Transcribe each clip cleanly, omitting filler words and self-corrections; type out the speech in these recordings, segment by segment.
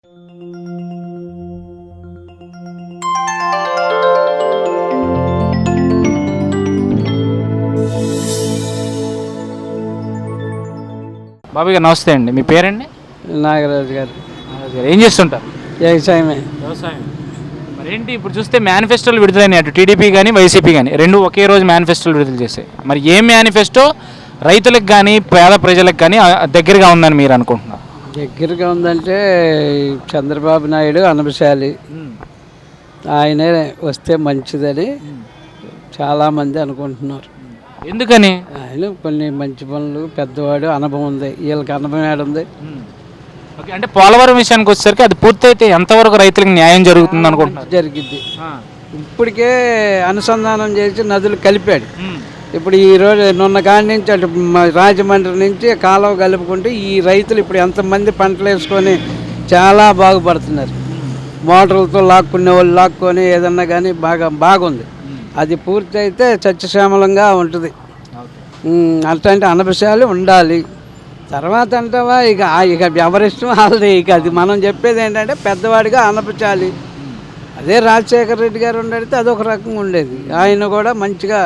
బాబు గారు నమస్తే అండి. మీ పేరండి? నాగరాజు గారు. ఏం చేస్తుంటారు? వ్యవసాయమే. వ్యవసాయం. మరి ఏంటి ఇప్పుడు చూస్తే మేనిఫెస్టోలు విడుదలైనాయి, అటు టీడీపీ కానీ వైసీపీ కానీ రెండు ఒకే రోజు మేనిఫెస్టోలు విడుదల చేశాయి. మరి ఏ మేనిఫెస్టో రైతులకు కానీ పేద ప్రజలకు కానీ దగ్గరగా ఉందని మీరు అనుకుంటున్నారు? దగ్గరగా ఉందంటే చంద్రబాబు నాయుడు అనబశాలి, ఆయనే వస్తే మంచిదని చాలామంది అనుకుంటున్నారు. ఎందుకని? ఆయన కొన్ని మంచి పనులు, పెద్దవాడు, అనుభవం ఉంది. వీళ్ళకి అనుభవం ఏడుంది? ఓకే, అంటే పోలవరం విషయానికి వచ్చేసరికి అది పూర్తయితే ఎంతవరకు రైతులకు న్యాయం జరుగుతుంది అనుకుంటున్నారు? జరిగిద్ది. ఇప్పటికే అనుసంధానం చేసి నదులు కలిపాడు. ఇప్పుడు ఈరోజు నిన్న కాడి నుంచి అటు రాజమండ్రి నుంచి కాలువ కలుపుకుంటే ఈ రైతులు ఇప్పుడు ఎంతమంది పంటలు వేసుకొని చాలా బాగుపడుతున్నారు. మోటార్లతో లాక్కునే వాళ్ళు లాక్కొని ఏదన్నా కానీ బాగుంది. అది పూర్తి అయితే సత్యశ్యామలంగా ఉంటుంది. అట్లాంటి అనబశాలు ఉండాలి. తర్వాత అంటావా ఇక ఎవరిష్టం వాళ్ళది. ఇక అది మనం చెప్పేది ఏంటంటే పెద్దవాడిగా అనపచాలి. అదే రాజశేఖర రెడ్డి గారు ఉండడితే అదొక రకంగా ఉండేది. ఆయన కూడా మంచిగా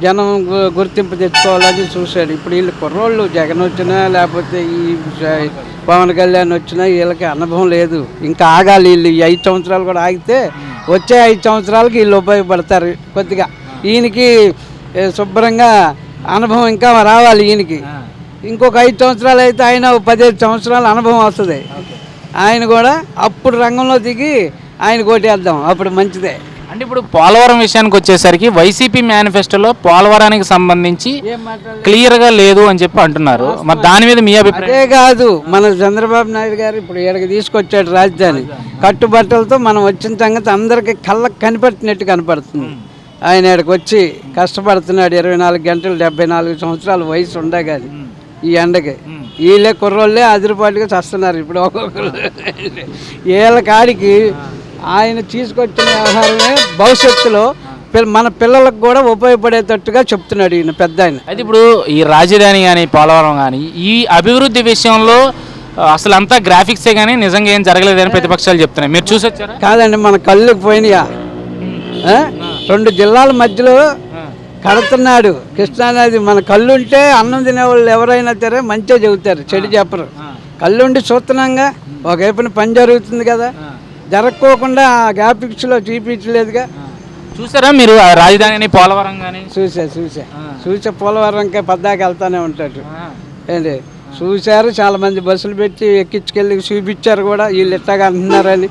జనం గుర్తింపు తెచ్చుకోవాలని చూశాడు. ఇప్పుడు వీళ్ళు కుర్రోళ్ళు జగన్ వచ్చినా లేకపోతే ఈ పవన్ కళ్యాణ్ వచ్చినా వీళ్ళకి అనుభవం లేదు. ఇంకా ఆగాలి. వీళ్ళు ఈ 5 సంవత్సరాలు కూడా ఆగితే వచ్చే 5 సంవత్సరాలకి వీళ్ళు ఉపయోగపడతారు. కొద్దిగా ఈయనకి శుభ్రంగా అనుభవం ఇంకా రావాలి. ఈయనకి ఇంకొక 5 సంవత్సరాలు అయితే ఆయన 15 సంవత్సరాల అనుభవం వస్తుంది. ఆయన కూడా అప్పుడు రంగంలో దిగి ఆయన కోటేద్దాం, అప్పుడు మంచిదే. అంటే ఇప్పుడు పోలవరం విషయానికి వచ్చేసరికి వైసీపీ మేనిఫెస్టోలో పోలవరానికి సంబంధించి క్లియర్గా లేదు అని చెప్పి అంటున్నారు. మరి దాని మీద మీ అభిప్రాయం? అదే కాదు, మన చంద్రబాబు నాయుడు గారు ఇప్పుడు ఇక్కడికి తీసుకొచ్చాడు రాజధాని. కట్టుబట్టలతో మనం వచ్చిన సంగతి అందరికీ కళ్ళకు కనిపెట్టినట్టు కనపడుతుంది. ఆయన ఇక్కడికి వచ్చి కష్టపడుతున్నాడు. 24 గంటలు, 74 సంవత్సరాల వయసు ఉండే కానీ ఈ ఎండకి వీళ్ళే కుర్రోళ్ళే అదిరిపాటుగా చేస్తున్నారు. ఇప్పుడు ఒక్కొక్కరు వీళ్ళ కాడికి ఆయన తీసుకొచ్చిన వ్యవహారమే భవిష్యత్తులో మన పిల్లలకు కూడా ఉపయోగపడేటట్టుగా చెప్తున్నాడు ఈయన పెద్ద ఆయన. అయితే ఇప్పుడు ఈ రాజధాని కానీ పోలవరం కానీ ఈ అభివృద్ధి విషయంలో అసలు అంతా గ్రాఫిక్సే కానీ నిజంగా ఏం జరగలేదని ప్రతిపక్షాలు చెప్తున్నాయి. మీరు చూసి వచ్చారా? కాదండి, మన కళ్ళుకి పోయినాయా? 2 జిల్లాల మధ్యలో కడుతున్నాడు కృష్ణానది. మన కళ్ళుంటే అన్నం తినేవాళ్ళు ఎవరైనా సరే మంచిగా చెబుతారు, చెడు చెప్పరు. కళ్ళుండి చూస్తున్నాంగా, ఒకవైపున పని జరుగుతుంది కదా, జరగకోకుండా గ్రాఫిక్స్లో చూపించలేదుగా. చూసారా మీరు రాజధాని పోలవరం కానీ? చూసా పోలవరంకే పద్దాకి వెళ్తానే ఉంటాడు. ఏంటి చూశారు, చాలామంది బస్సులు పెట్టి ఎక్కించుకెళ్ళి చూపించారు కూడా. వీళ్ళు ఎట్లాగా అంటున్నారని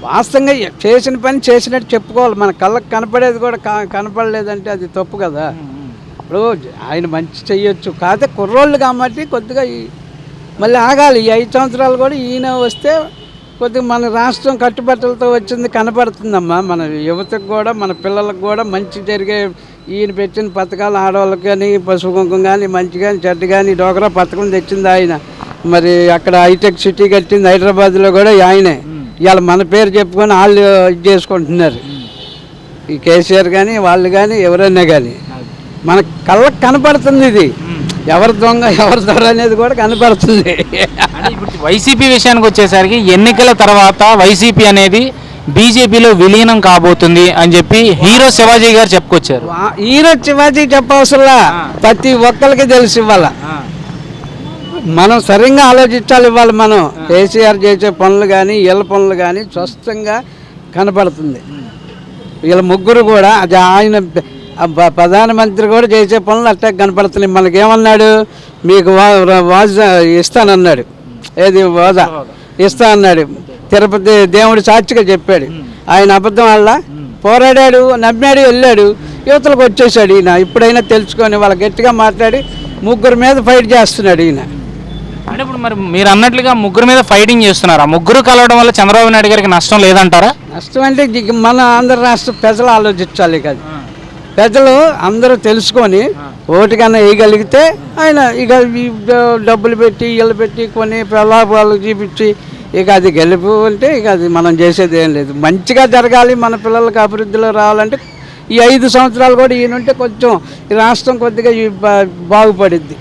వాస్తవంగా చేసిన పని చేసినట్టు చెప్పుకోవాలి. మన కళ్ళకు కనపడేది కూడా కనపడలేదంటే అది తప్పు కదా. ఇప్పుడు ఆయన మంచి చెయ్యొచ్చు, కాకపోతే కుర్రోళ్ళు కాబట్టి కొద్దిగా మళ్ళీ ఆగాలి. ఈ 5 సంవత్సరాలు కూడా ఈయన వస్తే కొద్దిగా మన రాష్ట్రం కట్టుబట్టలతో వచ్చింది కనపడుతుందమ్మా. మన యువతకు కూడా మన పిల్లలకు కూడా మంచి జరిగే ఈయన పెట్టిన పథకాలు ఆడవాళ్ళకి కానీ, పసుపు కుంకుమ కానీ, మంచి కానీ చెడ్డ కానీ డోకరా పథకం తెచ్చింది ఆయన. మరి అక్కడ హైటెక్ సిటీ కట్టింది హైదరాబాద్లో కూడా ఆయనే. ఇవాళ మన పేరు చెప్పుకొని వాళ్ళు ఇది చేసుకుంటున్నారు. ఈ కేసీఆర్ కానీ వాళ్ళు కానీ ఎవరైనా కానీ మన కళ్ళకు కనపడుతుంది. ఇది ఎవరి దొంగ ఎవరి దొర అనేది కూడా కనపడుతుంది. వైసీపీ విషయానికి వచ్చేసరికి ఎన్నికల తర్వాత వైసీపీ అనేది బీజేపీలో విలీనం కాబోతుంది అని చెప్పి హీరో శివాజీ గారు చెప్పుకొచ్చారు. హీరో శివాజీ చెప్పవసరంలా, ప్రతి ఒక్కరికి తెలిసి ఇవ్వాల. మనం సరిగ్గా ఆలోచించాలి. ఇవ్వాలి మనం కేసీఆర్ చేసే పనులు కానీ వీళ్ళ పనులు కానీ స్పష్టంగా కనపడుతుంది. వీళ్ళ ముగ్గురు కూడా అది ఆయన ప్రధానమంత్రి కూడా చేసే పనులు అట్లా కనపడుతున్నాయి. మనకేమన్నాడు, మీకు వాజా ఇస్తానన్నాడు. ఏది హోదా ఇస్తా అన్నాడు. తిరుపతి దేవుడు సాక్షిగా చెప్పాడు. ఆయన అబద్ధం వల్ల పోరాడాడు, నమ్మాడు, వెళ్ళాడు, యువతలకు వచ్చేసాడు. ఈయన ఇప్పుడైనా తెలుసుకొని వాళ్ళ గట్టిగా మాట్లాడి ముగ్గురు మీద ఫైట్ చేస్తున్నాడు ఈయన. అంటే ఇప్పుడు మరి మీరు అన్నట్లుగా ముగ్గురు మీద ఫైటింగ్ చేస్తున్నారు. ఆ ముగ్గురు కలవడం వల్ల చంద్రబాబు నాయుడు గారికి నష్టం లేదంటారా? నష్టం అంటే మన ఆంధ్ర రాష్ట్ర ప్రజలు ఆలోచించాలి కదా. ప్రజలు అందరూ తెలుసుకొని ఓటుకన్నా వేయగలిగితే ఆయన ఇక డబ్బులు పెట్టి ఇళ్ళు పెట్టి కొన్ని ప్రలాభాలు చూపించి ఇక అది గెలుపు అంటే ఇక అది మనం చేసేది ఏం లేదు. మంచిగా జరగాలి, మన పిల్లలకు అభివృద్ధిలో రావాలంటే ఈ 5 సంవత్సరాలు కూడా ఈయనుంటే కొంచెం ఈ రాష్ట్రం కొద్దిగా బాగుపడిద్ది.